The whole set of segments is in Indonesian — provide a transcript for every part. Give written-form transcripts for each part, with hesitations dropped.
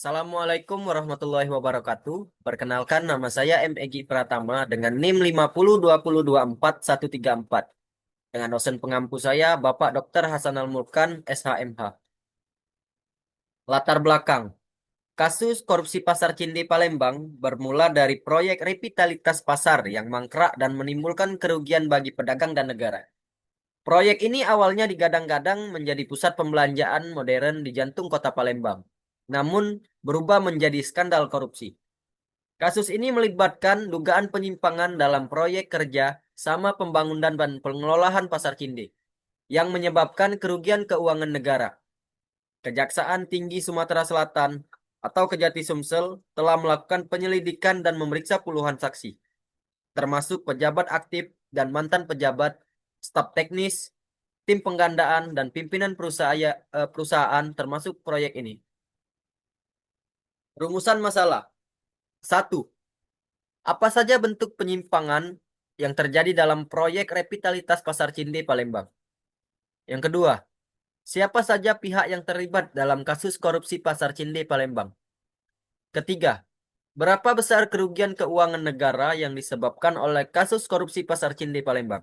Assalamualaikum warahmatullahi wabarakatuh. Perkenalkan nama saya M. Egi Pratama dengan NIM 5020241134. Dengan dosen pengampu saya Bapak Dr. Hasanal Mulkan, SHMH. Latar belakang. Kasus korupsi Pasar Cinde Palembang bermula dari proyek revitalitas pasar yang mangkrak dan menimbulkan kerugian bagi pedagang dan negara. Proyek ini awalnya digadang-gadang menjadi pusat pembelanjaan modern di jantung kota Palembang. Namun berubah menjadi skandal korupsi. Kasus ini melibatkan dugaan penyimpangan dalam proyek kerja sama pembangunan dan pengelolaan Pasar Cinde yang menyebabkan kerugian keuangan negara. Kejaksaan Tinggi Sumatera Selatan atau Kejati Sumsel telah melakukan penyelidikan dan memeriksa puluhan saksi, termasuk pejabat aktif dan mantan pejabat, staf teknis, tim penggandaan, dan pimpinan perusahaan termasuk proyek ini. Rumusan masalah. 1. Apa saja bentuk penyimpangan yang terjadi dalam proyek revitalitas Pasar Cinde Palembang? Yang kedua, siapa saja pihak yang terlibat dalam kasus korupsi Pasar Cinde Palembang? Ketiga, berapa besar kerugian keuangan negara yang disebabkan oleh kasus korupsi Pasar Cinde Palembang?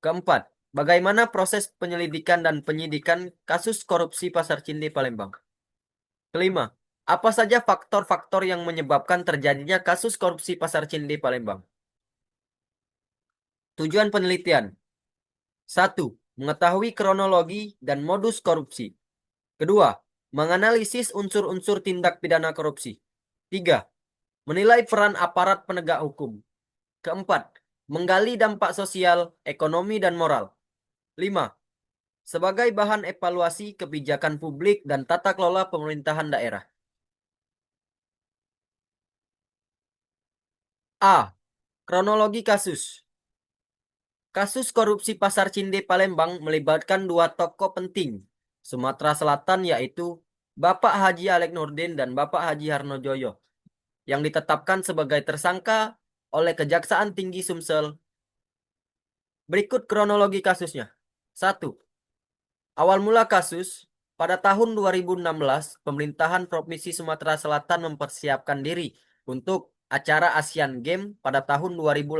Keempat, bagaimana proses penyelidikan dan penyidikan kasus korupsi Pasar Cinde Palembang? Kelima, apa saja faktor-faktor yang menyebabkan terjadinya kasus korupsi Pasar Cinde Palembang? Tujuan penelitian. 1. Mengetahui kronologi dan modus korupsi. Kedua, menganalisis unsur-unsur tindak pidana korupsi. 3. Menilai peran aparat penegak hukum. Keempat, menggali dampak sosial, ekonomi, dan moral. 5. Sebagai bahan evaluasi kebijakan publik dan tata kelola pemerintahan daerah. A. Kronologi kasus. Kasus korupsi Pasar Cinde Palembang melibatkan dua tokoh penting Sumatera Selatan yaitu Bapak Haji Alek Nurdin dan Bapak Haji Harnojoyo yang ditetapkan sebagai tersangka oleh Kejaksaan Tinggi Sumsel. Berikut kronologi kasusnya. 1. Awal mula kasus, pada tahun 2016, pemerintahan Provinsi Sumatera Selatan mempersiapkan diri untuk acara Asian Games pada tahun 2018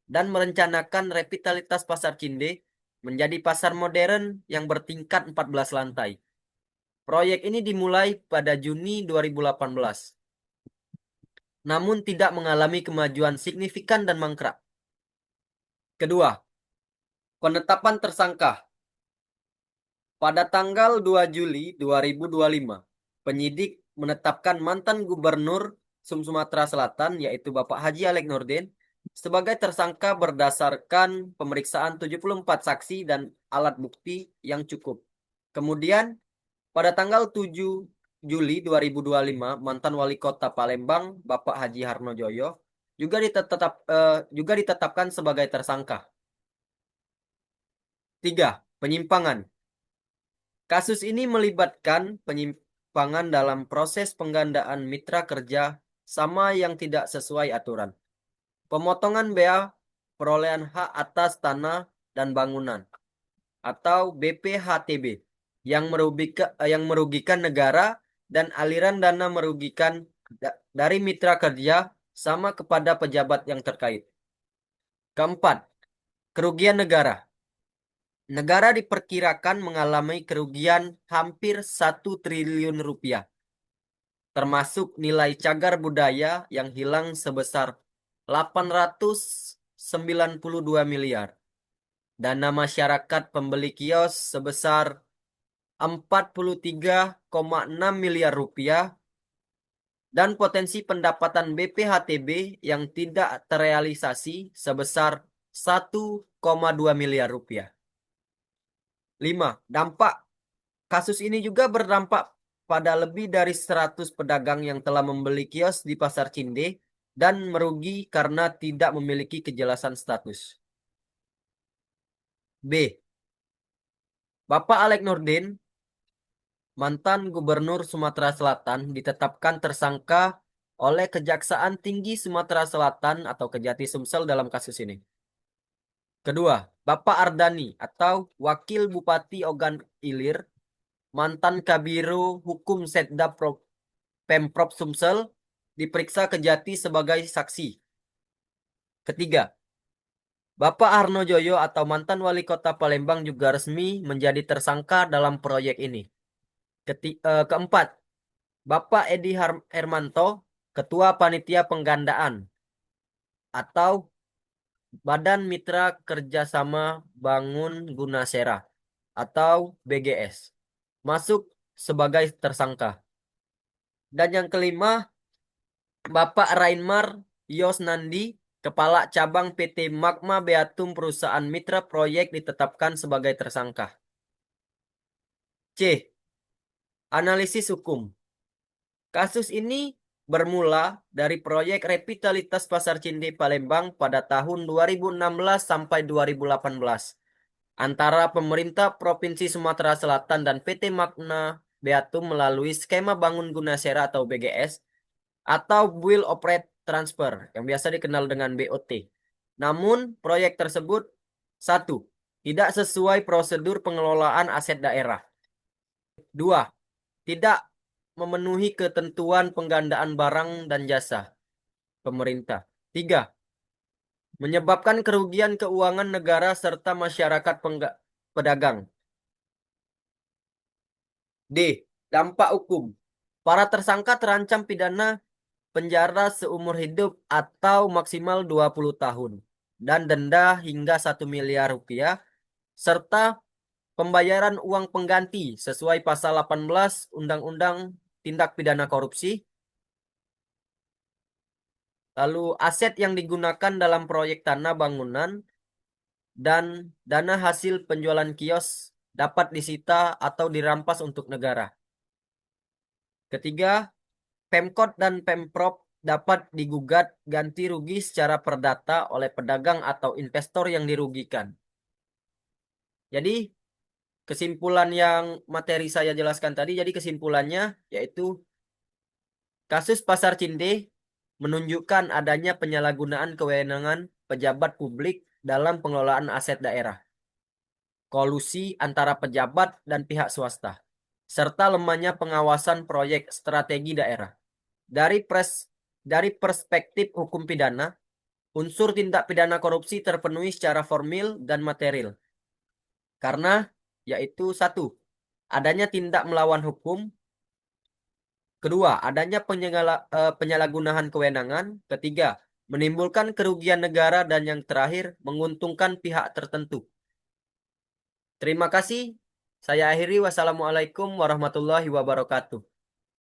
dan merencanakan revitalitas Pasar Cinde menjadi pasar modern yang bertingkat 14 lantai. Proyek ini dimulai pada Juni 2018, namun tidak mengalami kemajuan signifikan dan mangkrak. Kedua, penetapan tersangka. Pada tanggal 2 Juli 2025, penyidik menetapkan mantan gubernur Sumatera Selatan yaitu Bapak Haji Alek Nurdin sebagai tersangka berdasarkan pemeriksaan 74 saksi dan alat bukti yang cukup. Kemudian pada tanggal 7 Juli 2025, mantan wali kota Palembang Bapak Haji Harnojoyo juga ditetapkan sebagai tersangka. 3. Penyimpangan. Kasus ini melibatkan penyimpangan dalam proses penggandaan mitra kerja sama yang tidak sesuai aturan. Pemotongan bea perolehan hak atas tanah dan bangunan atau BPHTB yang merugikan negara dan aliran dana merugikan dari mitra kerja sama kepada pejabat yang terkait. Keempat, kerugian negara. Negara diperkirakan mengalami kerugian hampir 1 triliun rupiah, termasuk nilai cagar budaya yang hilang sebesar 892 miliar, dana masyarakat pembeli kios sebesar 43,6 miliar rupiah, dan potensi pendapatan BPHTB yang tidak terrealisasi sebesar 1,2 miliar rupiah. 5. Dampak. Kasus ini juga berdampak pada lebih dari 100 pedagang yang telah membeli kios di Pasar Cinde dan merugi karena tidak memiliki kejelasan status. B. Bapak Alek Nurdin, mantan Gubernur Sumatera Selatan, ditetapkan tersangka oleh Kejaksaan Tinggi Sumatera Selatan atau Kejati Sumsel dalam kasus ini. Kedua, Bapak Ardani atau Wakil Bupati Ogan Ilir, mantan Kabiro Hukum Setda Pemprov Sumsel diperiksa Kejati sebagai saksi. Ketiga, Bapak Harno Joyo atau mantan wali kota Palembang juga resmi menjadi tersangka dalam proyek ini. Keempat, Bapak Edi Hermanto, Ketua Panitia Penggandaan atau Badan Mitra Kerjasama Bangun Gunasera atau BGS, masuk sebagai tersangka. Dan yang kelima, Bapak Rainmar Yosnandi, Kepala Cabang PT Magma Beatum Perusahaan Mitra Proyek ditetapkan sebagai tersangka. C. Analisis hukum. Kasus ini bermula dari proyek revitalitas Pasar Cinde Palembang pada tahun 2016 sampai 2018 antara pemerintah Provinsi Sumatera Selatan dan PT Magna Beatum melalui skema Bangun Gunasera atau BGS atau Build Operate Transfer yang biasa dikenal dengan BOT. Namun proyek tersebut satu, tidak sesuai prosedur pengelolaan aset daerah. Dua, tidak memenuhi ketentuan penggandaan barang dan jasa pemerintah. Tiga, menyebabkan kerugian keuangan negara serta masyarakat pedagang. D. Dampak hukum. Para tersangka terancam pidana penjara seumur hidup atau maksimal 20 tahun dan denda hingga 1 miliar rupiah serta pembayaran uang pengganti sesuai pasal 18 Undang-Undang Tindak Pidana Korupsi. Lalu aset yang digunakan dalam proyek tanah bangunan dan dana hasil penjualan kios dapat disita atau dirampas untuk negara. Ketiga, Pemkot dan Pemprov dapat digugat ganti rugi secara perdata oleh pedagang atau investor yang dirugikan. Jadi, kesimpulan yang materi saya jelaskan tadi, jadi kesimpulannya yaitu kasus Pasar Cinde menunjukkan adanya penyalahgunaan kewenangan pejabat publik dalam pengelolaan aset daerah, kolusi antara pejabat dan pihak swasta, serta lemahnya pengawasan proyek strategi daerah. Dari perspektif hukum pidana, unsur tindak pidana korupsi terpenuhi secara formil dan material. Karena yaitu satu, adanya tindak melawan hukum. Kedua, adanya penyalahgunaan kewenangan. Ketiga, menimbulkan kerugian negara. Dan yang terakhir, menguntungkan pihak tertentu. Terima kasih. Saya akhiri. Wassalamualaikum warahmatullahi wabarakatuh.